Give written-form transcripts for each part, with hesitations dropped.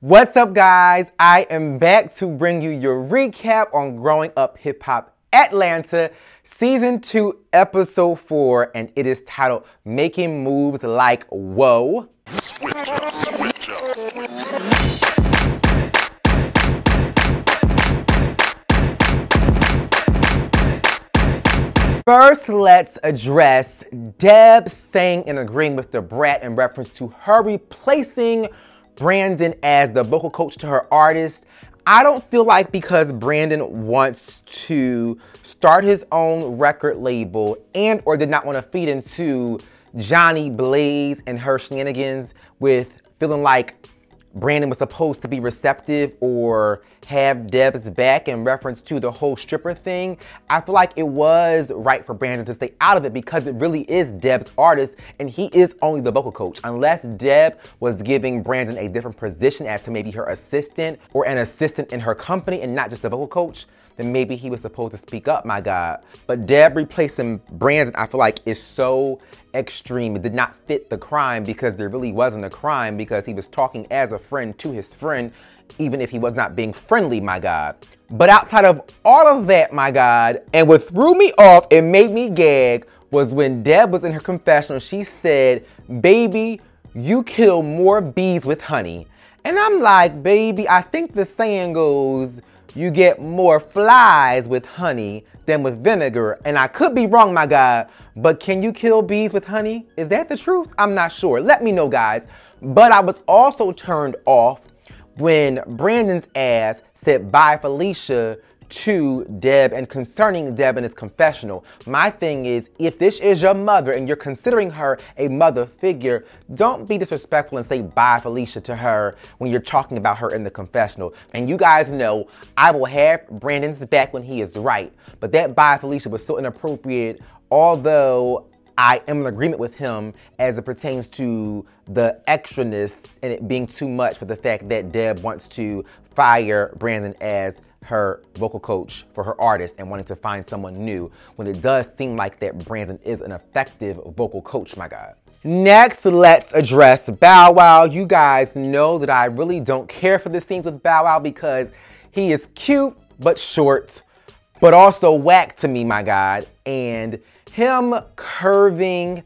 What's up, guys? I am back to bring you your recap on Growing Up Hip Hop Atlanta, Season 2, Episode 4, and it is titled Making Moves Like Whoa. Switch up. First, let's address Deb saying in agreeing with the brat in reference to her replacing Brandon as the vocal coach to her artist. I don't feel like because Brandon wants to start his own record label and or did not want to feed into Johnny Blaze and her shenanigans with feeling like Brandon was supposed to be receptive or have Deb's back in reference to the whole stripper thing. I feel like it was right for Brandon to stay out of it because it really is Deb's artist and he is only the vocal coach. Unless Deb was giving Brandon a different position as to maybe her assistant or an assistant in her company and not just the vocal coach, then maybe he was supposed to speak up, my God. But Deb replacing Brandon, I feel like is so extreme. It did not fit the crime because there really wasn't a crime because he was talking as a friend to his friend, even if he was not being friendly, my God. But outside of all of that, my God, and what threw me off and made me gag was when Deb was in her confessional, she said, "Baby, you kill more bees with honey." And I'm like, baby, I think the saying goes, you get more flies with honey than with vinegar. And I could be wrong, my God, but can you kill bees with honey? Is that the truth? I'm not sure. Let me know, guys. But I was also turned off when Brandon's ass said bye Felicia to Deb and concerning Deb in his confessional. My thing is, if this is your mother and you're considering her a mother figure, don't be disrespectful and say bye Felicia to her when you're talking about her in the confessional. And you guys know I will have Brandon's back when he is right, but that bye Felicia was so inappropriate, although I am in agreement with him as it pertains to the extraness and it being too much for the fact that Deb wants to fire Brandon as her vocal coach for her artist and wanting to find someone new when it does seem like that Brandon is an effective vocal coach, my God. Next, let's address Bow Wow. You guys know that I really don't care for the scenes with Bow Wow because he is cute but short, but also whack to me, my God. And him curving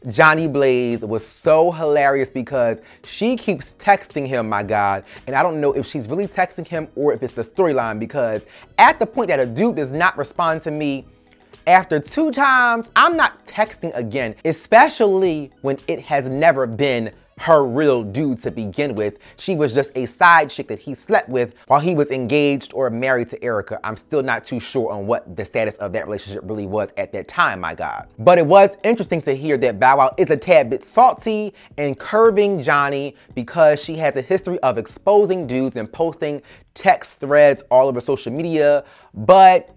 Johnny Blaze was so hilarious because she keeps texting him, my God, and I don't know if she's really texting him or if it's the storyline because at the point that a dude does not respond to me after 2 times, I'm not texting again, especially when it has never been her real dude to begin with. She was just a side chick that he slept with while he was engaged or married to Erica. I'm still not too sure on what the status of that relationship really was at that time, my God. But it was interesting to hear that Bow Wow is a tad bit salty and curving Johnny because she has a history of exposing dudes and posting text threads all over social media. But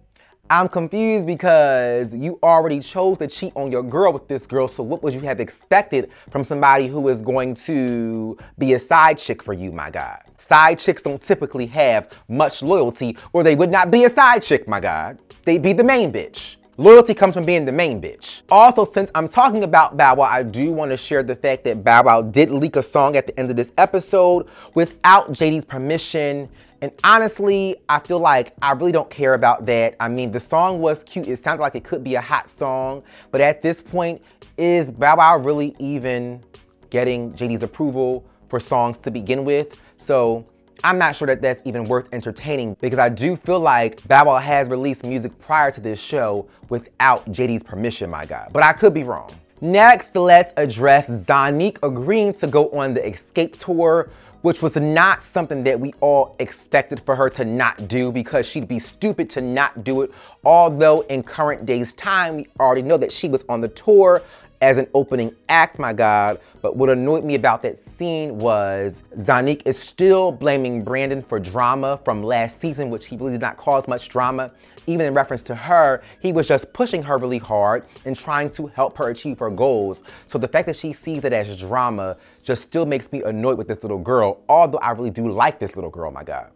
I'm confused because you already chose to cheat on your girl with this girl, so what would you have expected from somebody who is going to be a side chick for you, my God? Side chicks don't typically have much loyalty or they would not be a side chick, my God. They'd be the main bitch. Loyalty comes from being the main bitch. Also, since I'm talking about Bow Wow, I do want to share the fact that Bow Wow did leak a song at the end of this episode without JD's permission. And honestly, I feel like I really don't care about that. I mean, the song was cute. It sounded like it could be a hot song. But at this point, is Bow Wow really even getting JD's approval for songs to begin with? So I'm not sure that that's even worth entertaining because I do feel like Bow Wow has released music prior to this show without JD's permission, my God. But I could be wrong. Next, let's address Zonique agreeing to go on the Escape Tour, which was not something that we all expected for her to not do because she'd be stupid to not do it. Although in current day's time, we already know that she was on the tour as an opening act, my God. But what annoyed me about that scene was Zonique is still blaming Brandon for drama from last season, which he really did not cause much drama. Even in reference to her, he was just pushing her really hard and trying to help her achieve her goals. So the fact that she sees it as drama just still makes me annoyed with this little girl, although I really do like this little girl, my God.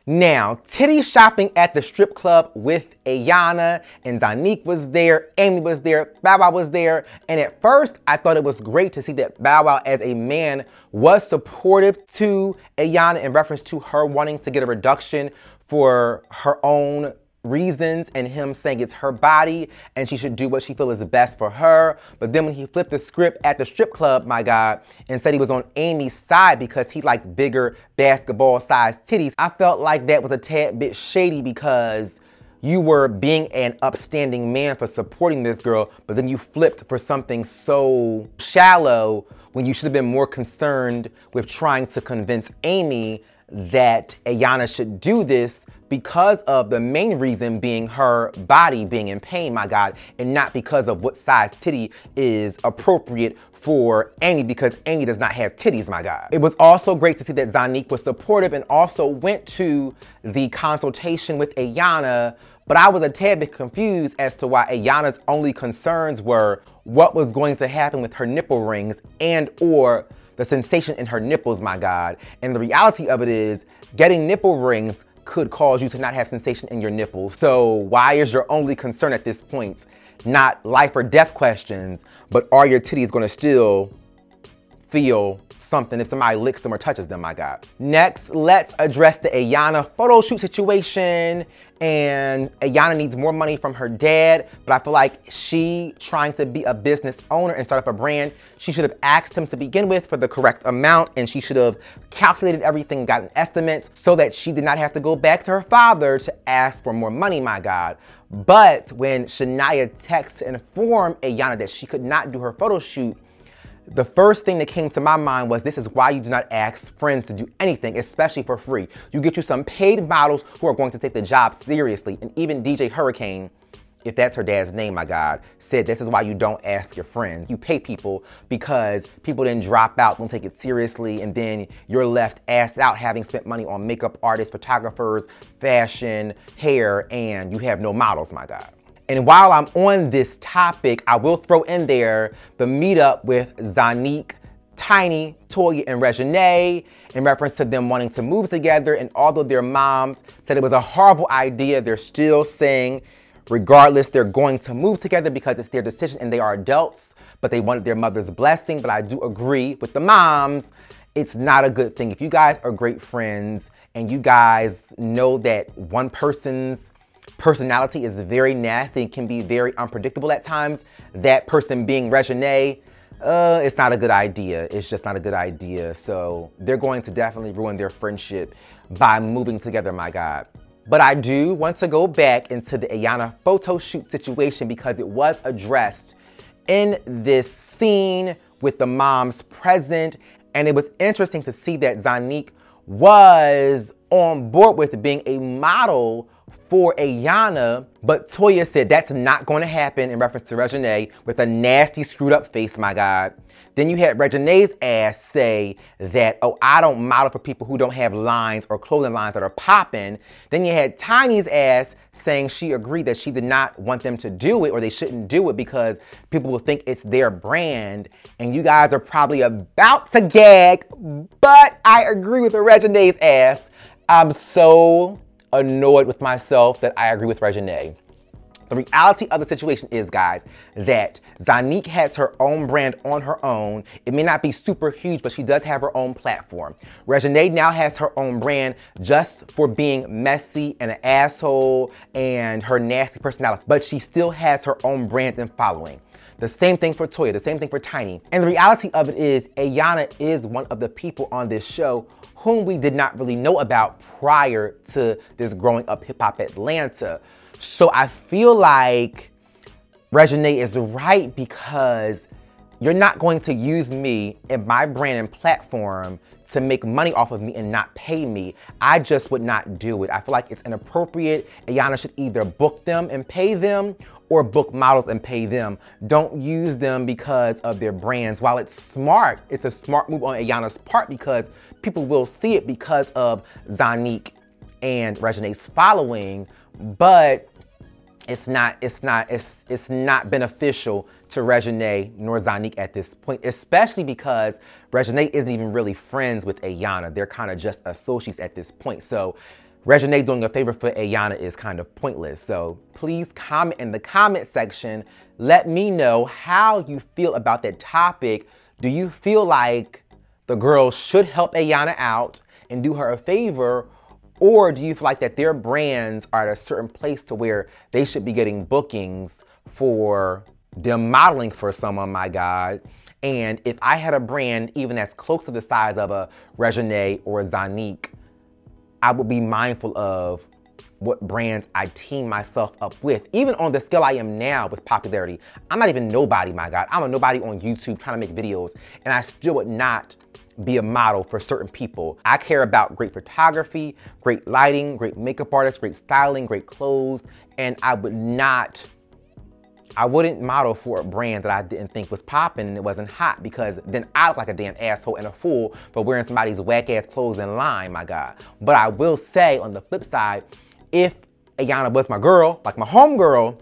Now, titty shopping at the strip club with Ayana, and Zanique was there, Amy was there, Bow Wow was there, and at first I thought it was great to see that Bow Wow as a man was supportive to Ayana in reference to her wanting to get a reduction for her own reasons and him saying it's her body and she should do what she feels is best for her. But then when he flipped the script at the strip club, my God, and said he was on Amy's side because he likes bigger basketball-sized titties, I felt like that was a tad bit shady because you were being an upstanding man for supporting this girl, but then you flipped for something so shallow when you should have been more concerned with trying to convince Amy that Ayana should do this because of the main reason being her body being in pain, my God, and not because of what size titty is appropriate for Amy, because Amy does not have titties, my God. It was also great to see that Zanique was supportive and also went to the consultation with Ayana, but I was a tad bit confused as to why Ayana's only concerns were what was going to happen with her nipple rings and or the sensation in her nipples, my God. And the reality of it is getting nipple rings could cause you to not have sensation in your nipples. So why is your only concern at this point not life or death questions, but are your titties gonna still feel something if somebody licks them or touches them, my God? Next, let's address the Ayana photo shoot situation. And Ayana needs more money from her dad, but I feel like she, trying to be a business owner and start up a brand, she should have asked him to begin with for the correct amount, and she should have calculated everything, gotten estimates, so that she did not have to go back to her father to ask for more money, my God. But when Shania texted to inform Ayana that she could not do her photo shoot, the first thing that came to my mind was, this is why you do not ask friends to do anything, especially for free. You get you some paid models who are going to take the job seriously. And even DJ Hurricane, if that's her dad's name, my God, said this is why you don't ask your friends. You pay people because people then drop out, don't take it seriously, and then you're left ass out having spent money on makeup artists, photographers, fashion, hair, and you have no models, my God. And while I'm on this topic, I will throw in there the meetup with Zanique, Tiny, Toya, and Reginae in reference to them wanting to move together. And although their moms said it was a horrible idea, they're still saying, regardless, they're going to move together because it's their decision and they are adults, but they wanted their mother's blessing. But I do agree with the moms, it's not a good thing. If you guys are great friends and you guys know that one person's personality is very nasty and can be very unpredictable at times, that person being Reginae, it's not a good idea. It's just not a good idea. So they're going to definitely ruin their friendship by moving together, my God. But I do want to go back into the Ayana photo shoot situation because it was addressed in this scene with the moms present. And it was interesting to see that Zanique was on board with being a model for Ayana, but Toya said that's not going to happen in reference to Reginae with a nasty screwed up face, my God. Then you had Reginae's ass say that, oh, I don't model for people who don't have lines or clothing lines that are popping. Then you had Tiny's ass saying she agreed that she did not want them to do it or they shouldn't do it because people will think it's their brand. And you guys are probably about to gag, but I agree with the Reginae's ass. I'm so annoyed with myself that I agree with Reginae. The reality of the situation is, guys, that Zanique has her own brand on her own. It may not be super huge, but she does have her own platform. Reginae now has her own brand just for being messy and an asshole and her nasty personality, but she still has her own brand and following. The same thing for Toya, the same thing for Tiny. And the reality of it is, Ayana is one of the people on this show whom we did not really know about prior to this Growing Up Hip Hop Atlanta. So I feel like Reginae is right because you're not going to use me and my brand and platform to make money off of me and not pay me. I just would not do it. I feel like it's inappropriate. Ayana should either book them and pay them or book models and pay them. Don't use them because of their brands. While it's smart, it's a smart move on Ayana's part because people will see it because of Zanique and Reginae's following, but it's not beneficial to Reginae nor Zanique at this point, especially because Reginae isn't even really friends with Ayana. They're kind of just associates at this point. So Reginae doing a favor for Ayana is kind of pointless. So please comment in the comment section. Let me know how you feel about that topic. Do you feel like the girls should help Ayana out and do her a favor? Or do you feel like that their brands are at a certain place to where they should be getting bookings for them modeling for someone, my God? And if I had a brand even as close to the size of a Reginae or a Zanique, I would be mindful of what brands I team myself up with. Even on the scale I am now with popularity, I'm not even nobody, my God. I'm a nobody on YouTube trying to make videos, and I still would not be a model for certain people. I care about great photography, great lighting, great makeup artists, great styling, great clothes, and I wouldn't model for a brand that I didn't think was popping and it wasn't hot, because then I look like a damn asshole and a fool for wearing somebody's whack ass clothes in line, my God. But I will say on the flip side, if Ayana was my girl, like my homegirl,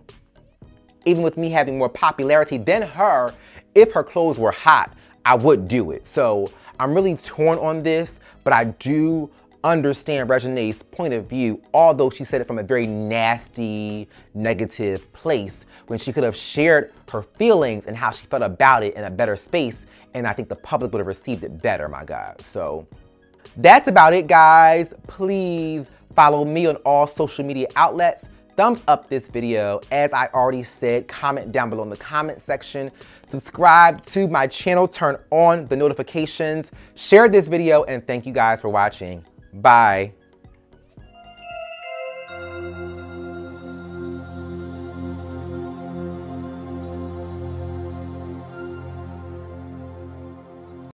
even with me having more popularity than her, if her clothes were hot, I would do it. So I'm really torn on this, but I do understand Reginae's point of view, although she said it from a very nasty, negative place, when she could have shared her feelings and how she felt about it in a better space, and I think the public would have received it better, my God. So that's about it, guys. Please follow me on all social media outlets. Thumbs up this video. As I already said, comment down below in the comment section. Subscribe to my channel, turn on the notifications, share this video, and thank you guys for watching. Bye.